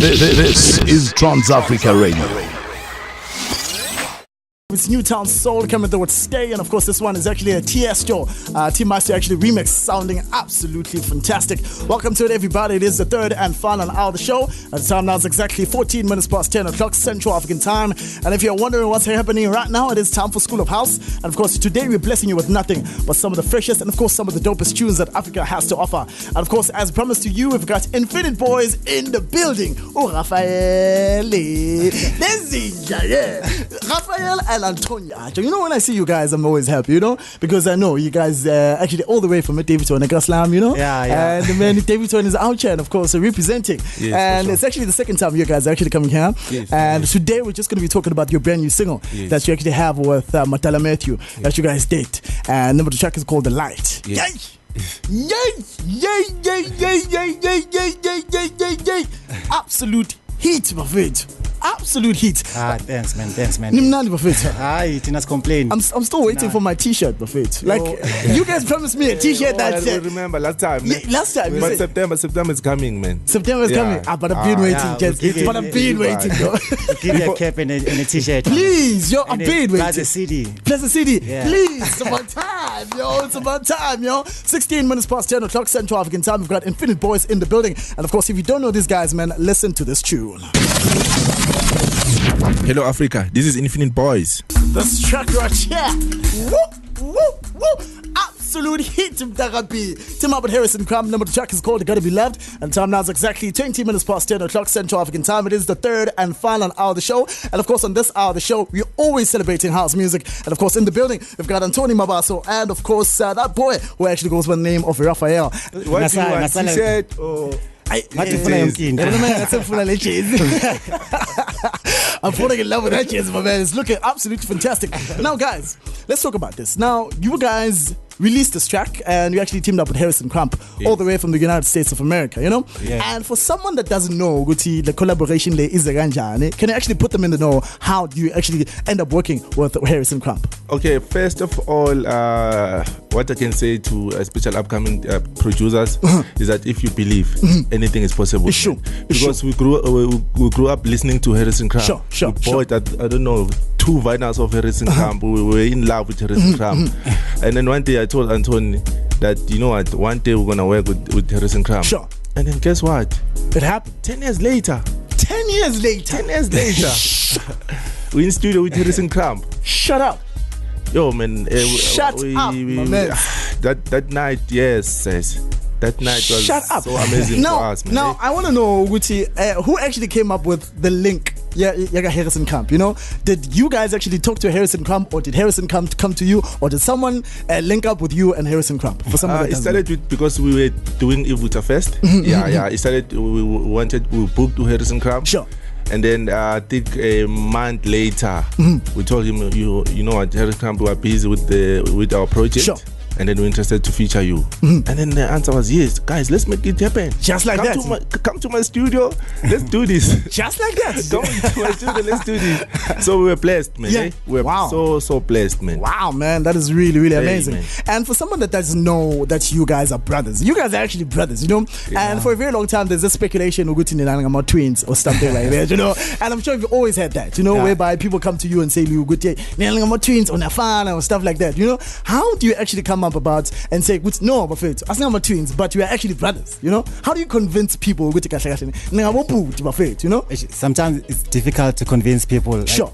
This is TransAfricaRadio. It's Newtown Soul coming through with Stay, and of course this one is actually a Tiesto T-Master actually remix, sounding absolutely fantastic. Welcome to it, everybody. It is the third and final hour of the show. At the time now it's exactly 14 minutes past 10 o'clock Central African time, and if you're wondering what's happening right now, it is time for School of House. And of course today we're blessing you with nothing but some of the freshest and of course some of the dopest tunes that Africa has to offer. And of course, as promised to you, we've got Infinite Boys in the building. Oh, Raphael, Raphael and Antonia. You know, when I see you guys, I'm always happy, you know, because I know you guys actually all the way from Davidson and Gaslam, you know. Yeah. And the man Davidson is out here and of course representing. Yes, and it's actually the second time you guys are actually coming here. Yes, and today we're just going to be talking about your brand new single that you actually have with Matala Matthew that you guys did. And the track is called The Light. Yes. Yay! Absolute heat, my friend. Absolute heat. Thanks, man. Nimnandi, my friend. Tina's complain. I'm still waiting for my t-shirt, my friend. Like, you guys promised me a t-shirt that said. Remember last time. Last time. But September is coming, man. September is coming. But I've been waiting, But I've been waiting, though. Give me a cap and a t-shirt. Please, yo, I've been waiting. Plaza City. Yeah. Please, it's about time, yo. It's about time, yo. 16 minutes past 10 o'clock Central African time. We've got Infinite Boys in the building. And of course, if you don't know these guys, man, listen to this tune. Hello, Africa. This is Infinite Boys. This track right here. Woo. Absolute hit, Mdagabi. Team up with Harrison Crumb. Number the track is called Gotta Be Loved. And time now is exactly 20 minutes past 10 o'clock Central African time. It is the third and final hour of the show. And of course, on this hour of the show, we're always celebrating house music. And of course, in the building, we've got Antoni Mabaso and of course, that boy who actually goes by the name of Raphael. What do you want? T-shirt or... I'm falling in love with that jazz, my man. It's looking absolutely fantastic. Now, guys, let's talk about this. Now, you guys released this track and you actually teamed up with Harrison Crump all the way from the United States of America, you know? Yeah. And for someone that doesn't know, Guti, the collaboration there is a ganjane, can you actually put them in the know? How do you actually end up working with Harrison Crump? Okay, first of all, what I can say to special upcoming producers is that if you believe, anything is possible. It's true. Because we grew up listening to Harrison Crump. Sure. We bought, I don't know, 2 vinyls of Harrison Crump. We were in love with Harrison Crump. And then one day I told Antoni that, you know what, one day we're going to work with Harrison Crump. Sure. And then guess what? It happened. 10 years later. 10 years later. We're in studio with Harrison Crump. Shut up. Yo, man. Shut up, my man. That night, yes. That night was so amazing for us, man. Now, I want to know, Guti, who actually came up with the link? Harrison Crump, you know? Did you guys actually talk to Harrison Crump, or did Harrison Crump come to you, or did someone link up with you and Harrison Crump? For someone it started with, because we were doing Ivuta Fest. It started, we booked to Harrison Crump. Sure. And then I think a month later, we told him, you know what, Harrison Crump, we are busy with our project. Sure. And then we're interested to feature you. And then the answer was, yes, guys, let's make it happen. Just like that. Come to my studio. Let's do this. Just like that. Come to my studio. Let's do this. So we were blessed, man. Yeah. We're so blessed, man. Wow, man. That is really, really amazing. Man. And for someone that doesn't know that you guys are brothers, you guys are actually brothers, you know? Yeah. And for a very long time, there's a speculation of Uguti twins or something like that, you know? And I'm sure you've always had that, you know, whereby people come to you and say, Uguti twins or Nafana or stuff like that, you know? How do you actually come up about and say, no, Buffett, as I'm twins, but we are actually brothers, you know? How do you convince people, you know? Sometimes it's difficult to convince people. Like, sure.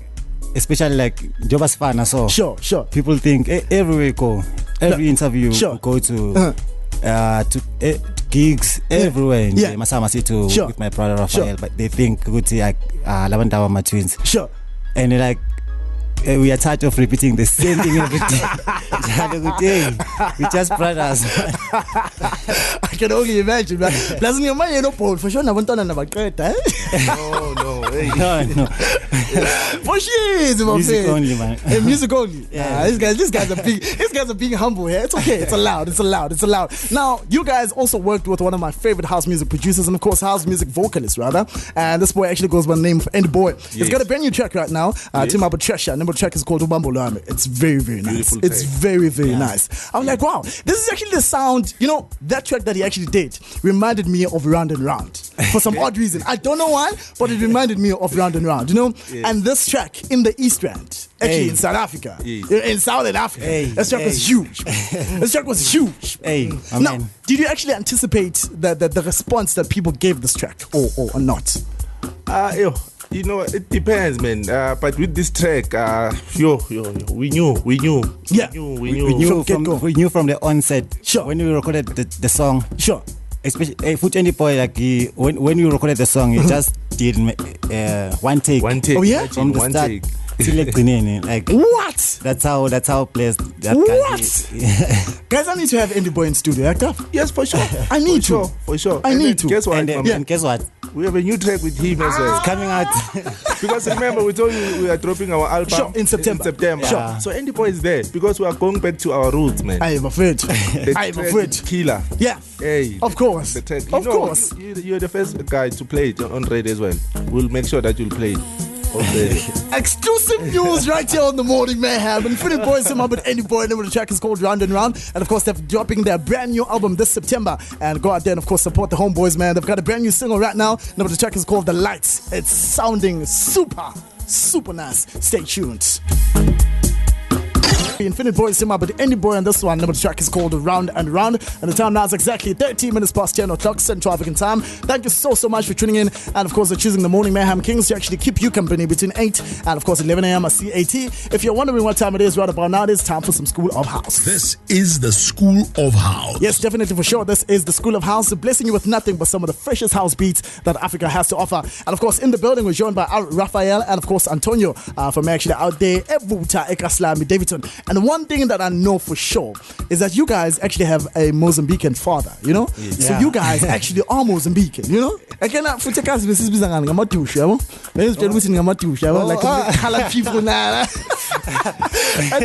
Especially like Jobas fan, so sure. People think everywhere we go, every interview we go to gigs everywhere in Masama City with my brother Raphael, but they think Lavandawa my twins. Sure. And like we are tired of repeating the same thing every day. We just brothers. I can only imagine, man. Doesn't your mind for sure? No. No. For years, my Music friend. only, man. Hey, music only. Yeah. These guys are being humble here. It's okay. It's allowed. Now, you guys also worked with one of my favorite house music producers and, of course, house music vocalists, rather. And this boy actually goes by the name of Andy Boy. He's got a brand new track right now. Team up with Tresha. The name of the track is called Ubambo Lwami. It's very, very nice. Beautiful It's track. very, very nice. I'm like, wow, this is actually the sound. You know, that track that he actually did reminded me of Round and Round for some odd reason. I don't know why, but it reminded me of Round and Round, you know? And this track in the East Rand, actually in South Africa, in Southern Africa, this track was huge. This track was huge. Now, did you actually anticipate the response that people gave this track or not? You know, it depends, man. But with this track, we knew. Yeah. We knew from the onset. Sure. When we recorded the song. Sure. Especially Foot Andy Boy, like when you recorded the song, you just did one take. Oh yeah. From the one start take. till like What? That's how placed that What? Guys, I need to have Andy Boy in studio, actor. Yes, for sure. I need to. For sure. I need to. Guess what? and guess what? We have a new track with him as well. It's coming out. Because remember, we told you we are dropping our album in September. Sure. So Andy Boy is there because we are going back to our roots, man. I am afraid. Killer. Yeah. Hey. Of course. The track. Of course. You're the first guy to play it on radio as well. We'll make sure that you'll play it. Okay. Exclusive news right here on the Morning Mayhem. Infinite Boys him up with Andy Boy. The track is called Round and Round. And of course, they're dropping their brand new album this September. And go out there and of course support the homeboys, man. They've got a brand new single right now. The track is called The Lights. It's sounding super nice. Stay tuned. Infinite Boys him up with Andy Boy on this one. The track is called Round and Round. And the time now is exactly 13 minutes past 10 o'clock Central African time. Thank you so much for tuning in. And of course, for choosing the Morning Mayhem Kings to actually keep you company between 8 and of course 11 a.m. at CAT. If you're wondering what time it is right about now, it is time for some School of House. This is the School of House. Yes, definitely for sure. This is the School of House, blessing you with nothing but some of the freshest house beats that Africa has to offer. And of course, in the building, we're joined by Raphael and of course Antonio from actually out there, Evuta, Ekaslami, Davidson. And one thing that I know for sure is that you guys actually have a Mozambican father, you know? Yeah. So you guys actually are Mozambican, you know? Like colored people now. I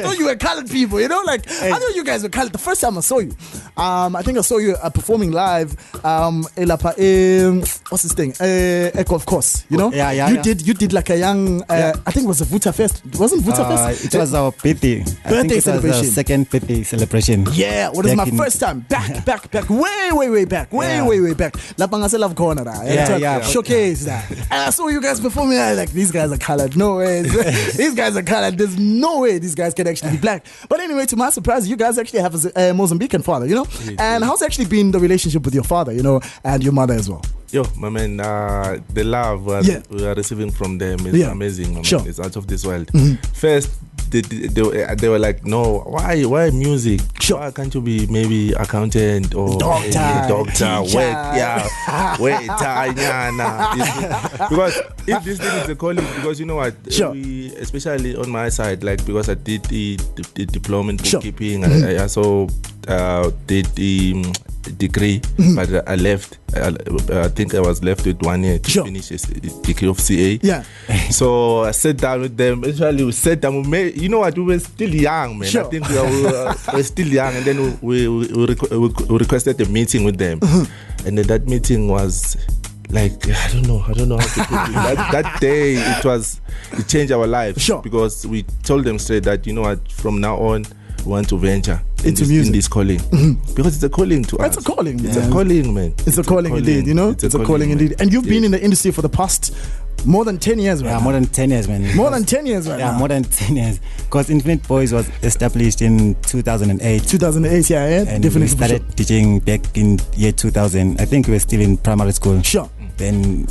thought you were colored people, you know? Like, I thought you guys were colored. The first time I saw you, I think I saw you performing live. What's this thing? Echo, of course, you know? You did like a young, I think it was a Vuta Fest. Wasn't Vuta Fest? It was our birthday celebration. Our second birthday celebration. Yeah, what is my first time? Back, way back. Lapangase Love Corner. Showcase that. And I saw you guys performing. I was like, these guys are colored. No way. These guys are colored. There's no way these guys can actually be black. But anyway, to my surprise, you guys actually have a Mozambican father, you know? And how's actually been the relationship with your father, you know, and your mother as well? Yo, my man, the love we are receiving from them is amazing, my man. It's out of this world. First, they were like, no, why music? Why can't you be maybe accountant or doctor? Because if this thing is a calling, because you know what, we, especially on my side, like because I did the diploma in bookkeeping, I also did the degree, but I left. I think I was left with 1 year to finish a degree of CA. Yeah. So I sat down with them. Actually, we sat down. You know what? We were still young, man. I think we were still young, and then we requested a meeting with them, and then that meeting was like I don't know how to put it. That day it changed our lives because we told them straight that you know what, from now on we want to venture into music, in this calling, because it's a calling to us. It's a calling. It's a calling, man. It's a calling indeed. You know, it's a calling indeed. And you've been in the industry for the past more than 10 years, right? Yeah, more than 10 years, man. More than 10 years, right? Yeah, more than 10 years. Because Infinite Boys was established in 2008. 2008, yeah. And definitely we started teaching back in year 2000. I think we were still in primary school. Sure. Then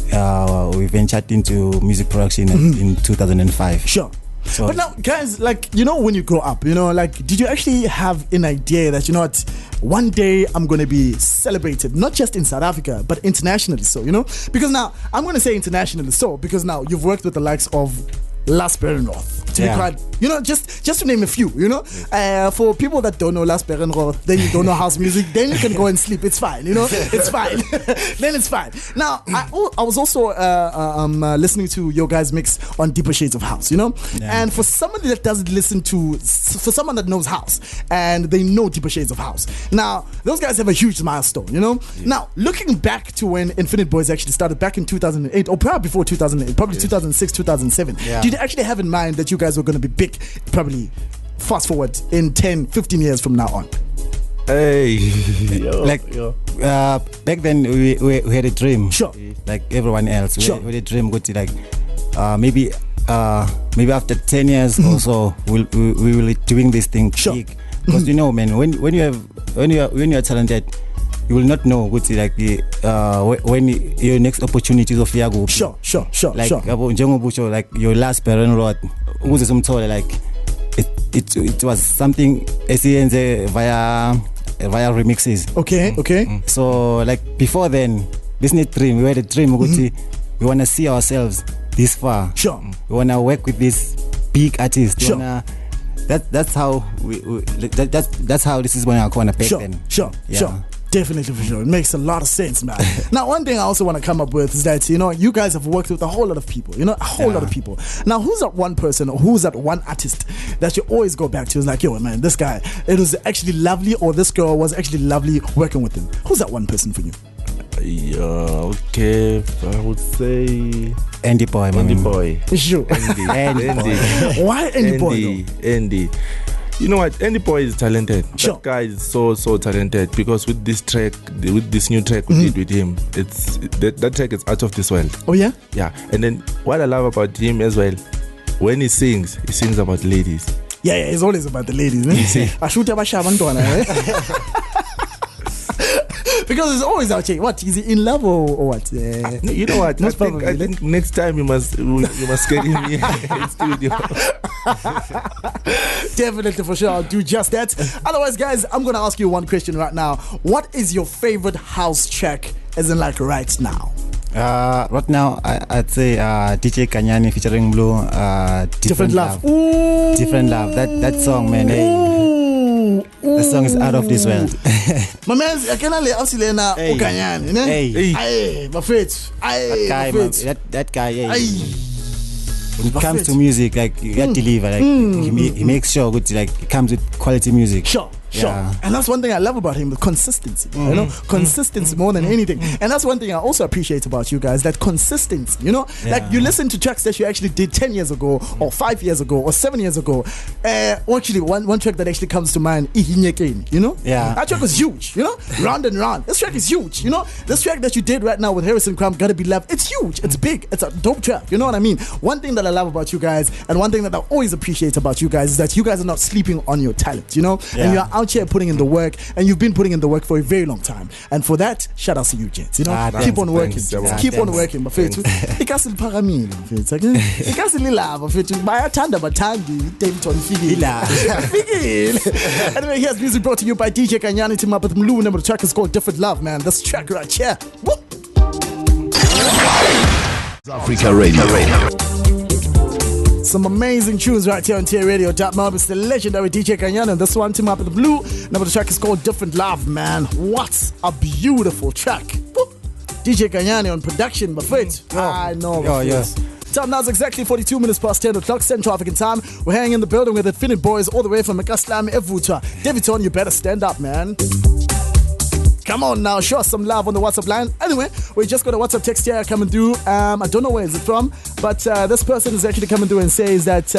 we ventured into music production in 2005. Sure. So, but now, guys, like, you know, when you grow up, you know, like, did you actually have an idea that, you know what, one day I'm going to be celebrated, not just in South Africa, but internationally so, you know? Because now, I'm going to say internationally so, because now you've worked with the likes of Las North, to be quite, You know, just to name a few, you know. For people that don't know Last Berenro, then you don't know house music, then you can go and sleep. It's fine, you know. It's fine. Then it's fine. Now, I was also listening to your guys' mix on Deeper Shades of House, you know. Yeah. And for somebody that doesn't listen to, for someone that knows house and they know Deeper Shades of House, now those guys have a huge milestone, you know. Yeah. Now, looking back to when Infinite Boys actually started back in 2008, or probably before 2008, probably 2006, 2007. Yeah. Did you actually have in mind that you guys were going to be big, probably fast forward in 10, 15 years from now on? Hey, back then we had a dream. Sure. Like everyone else, we had a dream. Go to like maybe after 10 years or so, we will be doing this thing big. Because you know, man, when you are talented, you will not know what's like when your next opportunities of Yago. Sure. Like your last parent road, like it was something via remixes. Okay. So like before then, business dream. We had a dream. We want to see ourselves this far. Sure. We want to work with this big artist. Sure. That's how that's how this is going to back then. Sure. Definitely, for sure. It makes a lot of sense, man. Now, one thing I also want to come up with is that, you know, you guys have worked with a whole lot of people, you know, a whole lot of people. Now, who's that one person or who's that one artist that you always go back to? It's like, yo, man, this guy, it was actually lovely, or this girl was actually lovely working with him. Who's that one person for you? Yeah, okay, I would say Andy Boy, man. Andy Boy. Sure. Andy. Why Andy Boy? Andy. You know what? Andy Boy is talented. Sure. That guy is so talented, because with this track, with this new track we did with him, that track is out of this world. Oh yeah? Yeah. And then what I love about him as well, when he sings about ladies. Yeah, it's always about the ladies. I shoot because it's always out here. What, is he in love or what? You know what? I think next time you must get him here in studio. Definitely, for sure, I'll do just that. Otherwise, guys, I'm gonna ask you one question right now. What is your favorite house track, as in like right now? Right now, I'd say DJ Kanyani featuring Blue. Different Love. Ooh. Different Love. That song, man. That song is out of this world. My man, I can't let us learn Kanyani. Hey, my faith. That guy. When it comes to music, like you got to deliver. Like he makes sure good. Like it comes with quality music. Sure. And that's one thing I love about him, the consistency. You know, consistency more than anything. And that's one thing I also appreciate about you guys, that consistency. You know, like you listen to tracks that you actually did 10 years ago, or 5 years ago, or 7 years ago. Actually, one track that actually comes to mind, you know, that track was huge. You know, Round and Round. This track is huge. You know, this track that you did right now with Harrison Crumb, Gotta Be Loved. It's huge. It's big. It's a dope track. You know what I mean? One thing that I love about you guys, and one thing that I always appreciate about you guys, is that you guys are not sleeping on your talent. You know, and you're out here putting in the work, and you've been putting in the work for a very long time. And for that, shout out to you, gents. You know, keep on working. Keep on working. Bafethu. Ikasi liphakamile bafethu. Ikasi lilava bafethu. Bayathanda bathandi Davidson fikile. Anyway, here's music brought to you by DJ Kanyani. Team up with Mlu. Number the track is called Different Love, man. This track right here. Woo! TransAfricaRadio. Some amazing tunes right here on TransAfriCaradio.com. It's the legendary DJ Kanyani, and this one, Team Up with the Blue. Number the track is called Different Love, man. What a beautiful track. Woo. DJ Kanyani on production, my friend. I know. Yes. Time now is exactly 42 minutes past 10 o'clock Central African time. We're hanging in the building with Infinite Boys all the way from Makaslam Evuta. Davidson, you better stand up, man. Come on now, show us some love on the WhatsApp line. Anyway, we just got a WhatsApp text here coming through. I don't know where is it from, but this person is actually coming through and says that,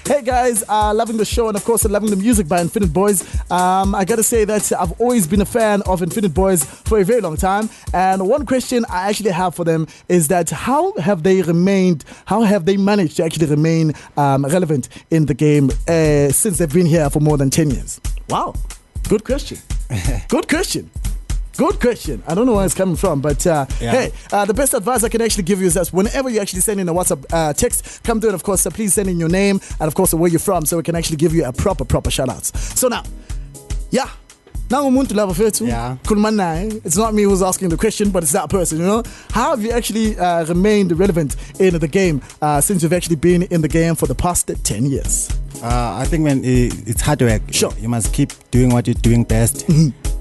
hey guys, loving the show and of course loving the music by Infinite Boys. I gotta say that I've always been a fan of Infinite Boys for a very long time. And one question I actually have for them is that how have they managed to actually remain relevant in the game since they've been here for more than 10 years? Wow, good question. Good question. Good question. I don't know where it's coming from, but hey, the best advice I can actually give you is that whenever you actually send in a WhatsApp text, come through, and of course, please send in your name and of course where you're from, so we can actually give you a proper shout outs. So now, it's not me who's asking the question, but it's that person, you know. How have you actually remained relevant in the game since you've actually been in the game for the past 10 years? I think, man, it's hard work. Sure. You must keep doing what you're doing best.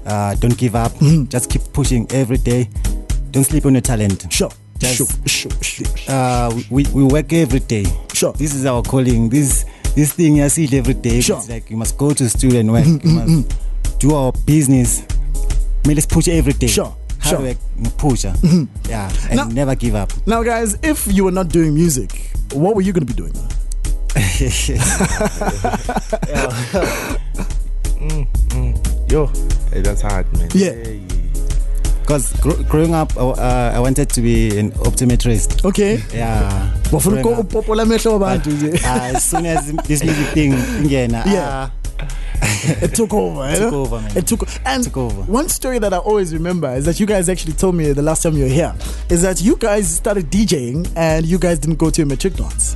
Don't give up. Just keep pushing every day. Don't sleep on your talent. Sure. We work every day. Sure. This is our calling. This thing you see it every day. Sure. It's like you must go to the studio and work. You must do our business. Let's push every day. Sure. Hard work, push. Yeah, and now, never give up. Now, guys, if you were not doing music, what were you going to be doing? Yo, hey, that's hard, man. Yeah. Because growing up, I wanted to be an optometrist. Okay. Yeah. As soon as this music thing, it took over. It took over, man. It took over. One story that I always remember is that you guys actually told me the last time you were here is that you guys started DJing and you guys didn't go to a matric dance.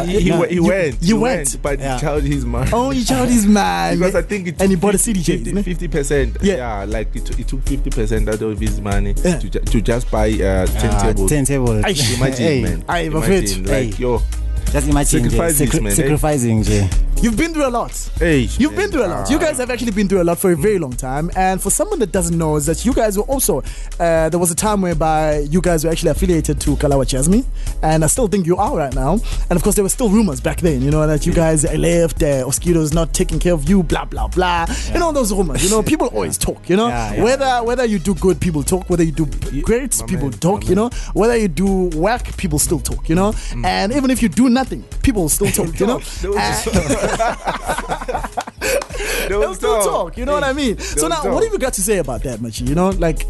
He went. You went, but he changed his mind. Oh, he changed his mind. Because I think it took, and he bought a CDJ. 50%. Yeah, like it took 50% out of his money to just buy 10 tables. 10 tables. Imagine, man. Imagine, like, yo. Just imagine sacrificing. You've been through a lot. You've been through a lot. You guys have actually been through a lot for a very long time. And for someone that doesn't know, is that you guys were also, there was a time whereby you guys were actually affiliated to Kalawa Chasmi. And I still think you are right now. And of course, there were still rumors back then, you know, that you guys left, Oskido's not taking care of you, blah, blah, blah. You know, those rumors, you know, people always talk, you know. Whether you do good, people talk. Whether you do great, people talk, you know. Whether you do whack, people still talk, you know. And even if you do nothing, people still talk, you know. They'll still talk, you know what I mean? So now, what have you got to say about that, Machi? You know, like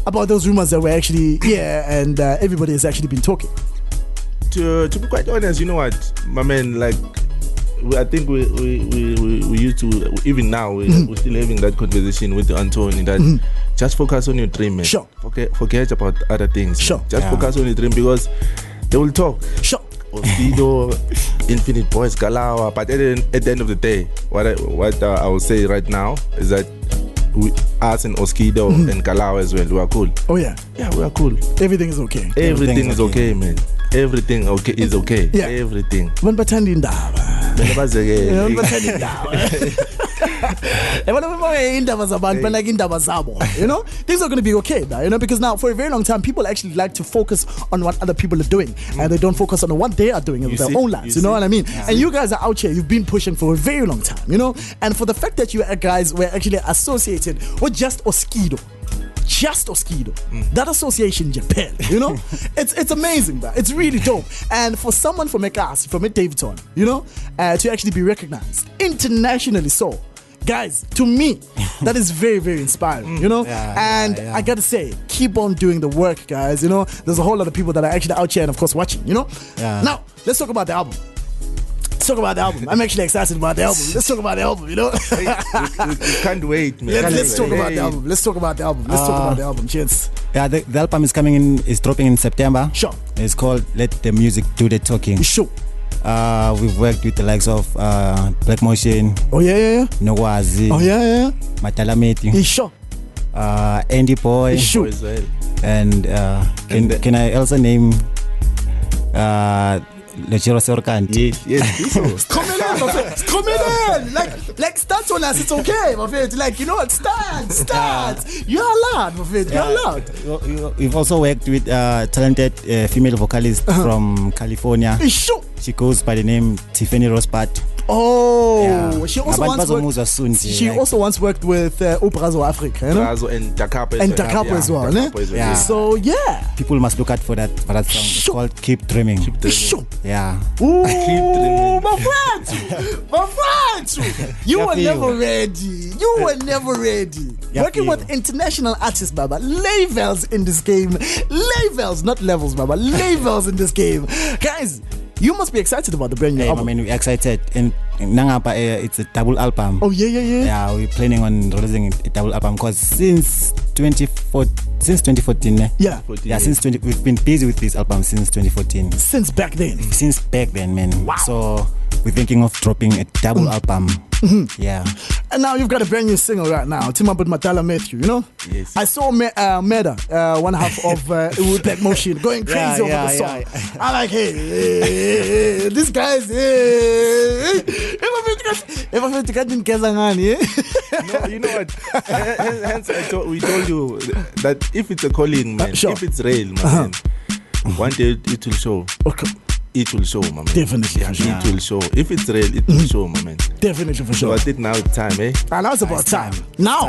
about those rumors that were actually and everybody has actually been talking. To be quite honest, you know what, my man, like I think we used to, even now we're still having that conversation with Anthony that just focus on your dream, man. Sure. Forget about other things. Sure. Just focus on your dream because they will talk. Sure. Oskido, Infinite Boys, Kalawa, but at the end of the day, what I will say right now is that us and Oskido and Kalawa as well, we are cool. Oh yeah, we are cool. Everything is okay. Everything is okay, man. Everything is okay. Yeah. Everything. Bathanda indaba. You know, things are going to be okay now, you know, because now for a very long time people actually like to focus on what other people are doing and they don't focus on what they are doing in their own lives, you know what I mean? And you guys are out here, you've been pushing for a very long time, you know, and for the fact that you guys were actually associated with just Oskido, that association Japan, you know, it's amazing, bro. It's really dope. And for someone from Ekasi, from Davidson, you know, to actually be recognized internationally, so guys, to me, that is very, very inspiring, you know. I gotta say, keep on doing the work, guys. You know, there's a whole lot of people that are actually out here and of course watching, you know. Now let's talk about the album. I'm actually excited about the album. Let's talk about the album, you know. we can't wait, man. Let's talk about the album. Cheers. Yeah, the album is dropping in September. Sure. It's called Let the Music Do the Talking. Sure. We've worked with the likes of Black Motion. Oh yeah. Nogwazi. Oh yeah. Matalameti. Sure. Andy Boy. Sure. And can I also name Lechero Sorkanti? Yes. Come in. Like start on us, it's okay, my friend. Like, you know what? Start. You're allowed, my friend. You're allowed. We've also worked with talented female vocalist from California. Sure. She goes by the name Tiffany Rospat. Oh, she also once worked with Brazo Africa, you know? Brazo and Dakapo as well. Yeah. So people must look out for that song. It's called Keep Dreaming. Yeah. Ooh, my friend. You were never ready. Working with international artists, Baba. Levels in this game. Levels, not levels, Baba. Levels in this game. Guys, you must be excited about the brand new album. I mean, we're excited. And Nangapa, it's a double album. Oh, yeah. Yeah, we're planning on releasing a double album because since 2014. Yeah. We've been busy with this album since 2014. Since back then, man. Wow. So we're thinking of dropping a double album. Yeah. And now you've got a brand new single right now, Team Up with Matala Matthew, you know? Yes. I saw Meda, one half of Thabang Mashile, going crazy over the song. I'm like, hey, this guy's, No, you know what? Hence, we told you that if it's a calling, man, if it's real, man, one day it will show. Okay. It will show, my man. Definitely, for sure. It will show. If it's real, it will show, my man. Definitely, for sure. So I think now it's time, eh? And now it's about time. Now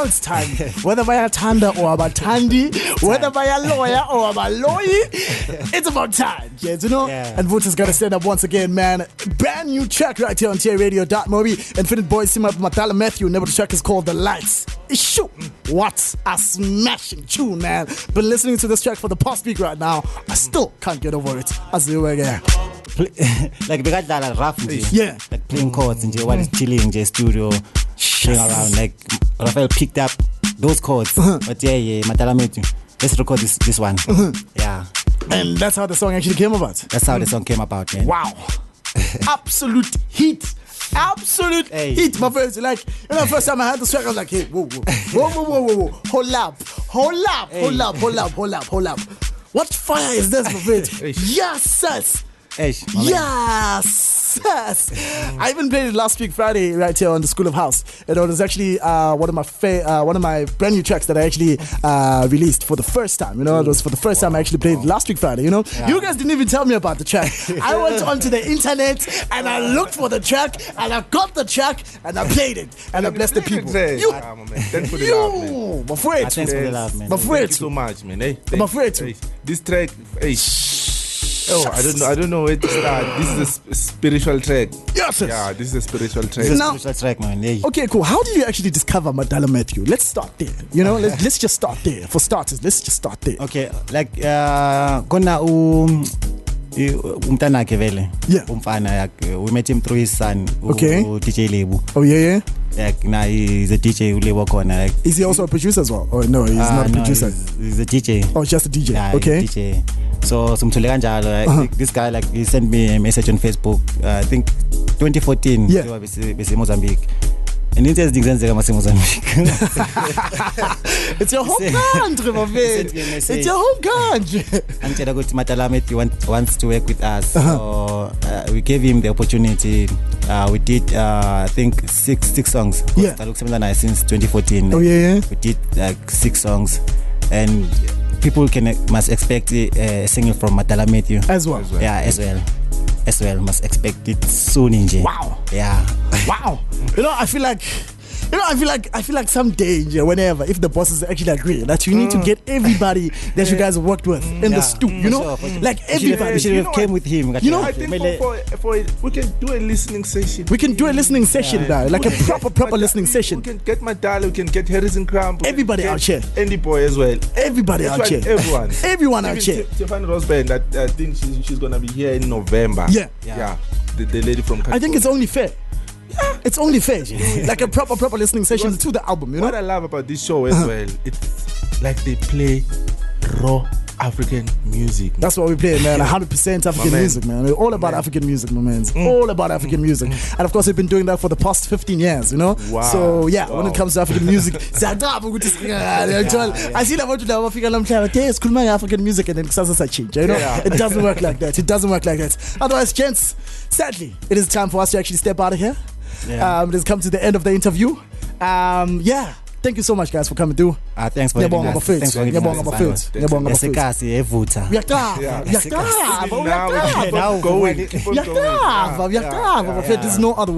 it's time. Whether by a tanda or about tandy, whether by a lawyer or about lawyer, it's about time, kids, you know? Yeah. And Vuta's got to stand up once again, man. Brand new track right here on TransAfriCaradio.mobi. Infinite Boys, Team Up Matala Matthew. Never the track is called The Lights. Shoot, what a smashing tune, man. Been listening to this track for the past week right now. I still can't get over it. As you were again. Like we got that rough, yeah. Like playing chords and while it's chilling in studio, playing around. Like Raphael picked up those chords, but yeah, Matala Matthew. Let's record this one. Yeah. And that's how the song actually came about. That's how the song came about, man. Wow. Absolute heat. Absolute heat, my friends. Like, you know, first time I had the track, I was like, hey, whoa. Hold up. What fire is this, my friend? Yes. I even played it last week Friday right here on the School of House. And it was actually one of my brand new tracks that I actually released for the first time. You know, it was for the first time I actually played it last week Friday. You know, you guys didn't even tell me about the track. I went onto the internet and I looked for the track and I got the track and I played it and I blessed the people. Thanks for the love, man. My friend. Thanks for the love, man. My friend. Thank you so much, man. Hey, my friend. This track, I don't know where to start. This is a spiritual track. Yes. Yeah, this is a spiritual track. This is a spiritual track, man. Yeah. Okay, cool. How did you actually discover Matala Matthew? Let's start there. You know, let's just start there. For starters, let's just start there. Okay, like kona umtanake vele. Yeah. Umfana we met him through his son. Okay. DJ Lebu. Oh yeah. Like now he's a DJ who live on. Like, is he also a producer as well? Oh no, he's not a producer. He's a DJ. Oh, just a DJ. Yeah, okay. He's a DJ. So this guy, like, he sent me a message on Facebook. I think 2014. Yeah. Mozambique. And it is Mozambique. It's your home country, my friend. It's your home country. And Matala Matthew wants to work with us. So we gave him the opportunity. We did, I think, six songs. Yeah. Since 2014. Oh yeah. We did like 6 songs, and people must expect a single from Matala Matthew as well. Yeah, as well. Must expect it soon. Wow. Yeah. Wow. You know, I feel like someday, whenever, if the bosses actually agree that you need to get everybody that you guys worked with in the studio, you know, sure. like everybody. We should have came with him. You know, I think we can do a listening session. We can do a listening session, like a proper listening session. We can get Matala, we can get Harrison Cramp. Everybody out here. Andy Boy as well. Everybody out here. Everyone out here. Stefan Rosberg, I think she's gonna be here in November. Yeah. The lady from California. I think it's only fair. Yeah, it's only fair. Like a proper listening session to the album, you know? What I love about this show as well, it's like they play raw African music. That's what we play, man. 100% African music, man. We're all about African music, my man. All about African music. And of course, we've been doing that for the past 15 years, you know? Wow. So, yeah, when it comes to African music, I see that what you African music and then it change, you know? It doesn't work like that. Otherwise, gents, sadly, it is time for us to actually step out of here. It has come to the end of the interview. Thank you so much, guys, for coming through. Thanks for having us. Thanks for having us. There's no other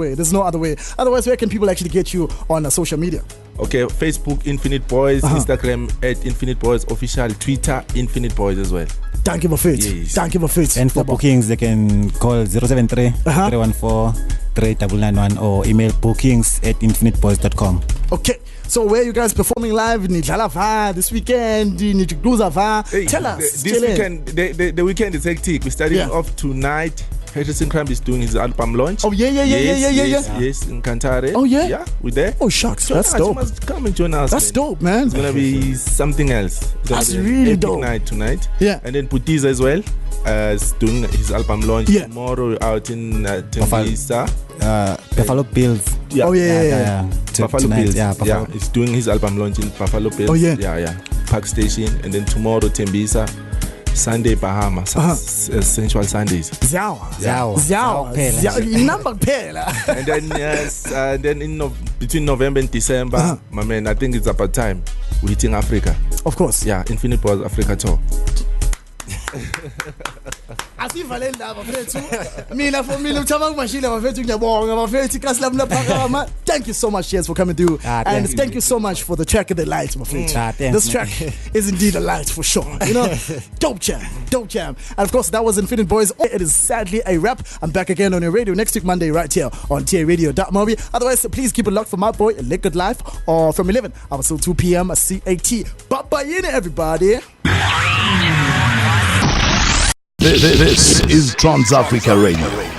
way. Otherwise, where can people actually get you on social media? Okay, Facebook, Infinite Boys, Instagram at Infinite Boys Official, Twitter, Infinite Boys as well. Thank you, Mafit. And for bookings, they can call 073-314-3991 or email bookings@infiniteboys.com. Okay. So where you guys performing live in Jalava this weekend? Tell us. This weekend, the weekend is hectic. We're starting off tonight Harrison Crumb is doing his album launch. Oh yeah. Yes, in Kantare. Oh yeah. Yeah, we're there. Oh shucks, So that's you dope. must come and join us. That's man. dope, man. It's gonna be something else. It's gonna That's be an really epic dope. night tonight. Yeah. And then Putiza as well. Is doing his album launch tomorrow out in Tembisa. Buffalo Bills. Yeah. Oh yeah. Buffalo tonight, Bills. yeah, Buffalo. He's doing his album launch in Buffalo Bills. Oh yeah. Yeah. Park Station, and then tomorrow Tembisa. Sunday Bahamas, Sensual Sundays. Number pela. And then between November and December, my man, I think it's about time we're hitting Africa. Of course. Yeah, Infinite Pause Africa Tour. Asivale ndaba mfethu mina for mina Thabang Mashile mfethu ngiyabonga mfethu kasi lamla phakama. Thank you so much, yes, for coming through, and thank you so much for the track of the light, mfethu. This track is indeed a light for sure, you know. Dope jam, and of course that was Infinite Boys. It is sadly a wrap. I'm back again on your radio next week Monday right here on TransAfriCaradio.mobi. Otherwise, please keep it locked for my boy Liquid Life, or from 11 hours till 2 p.m. CAT. Bye everybody. This is TransAfrica Radio.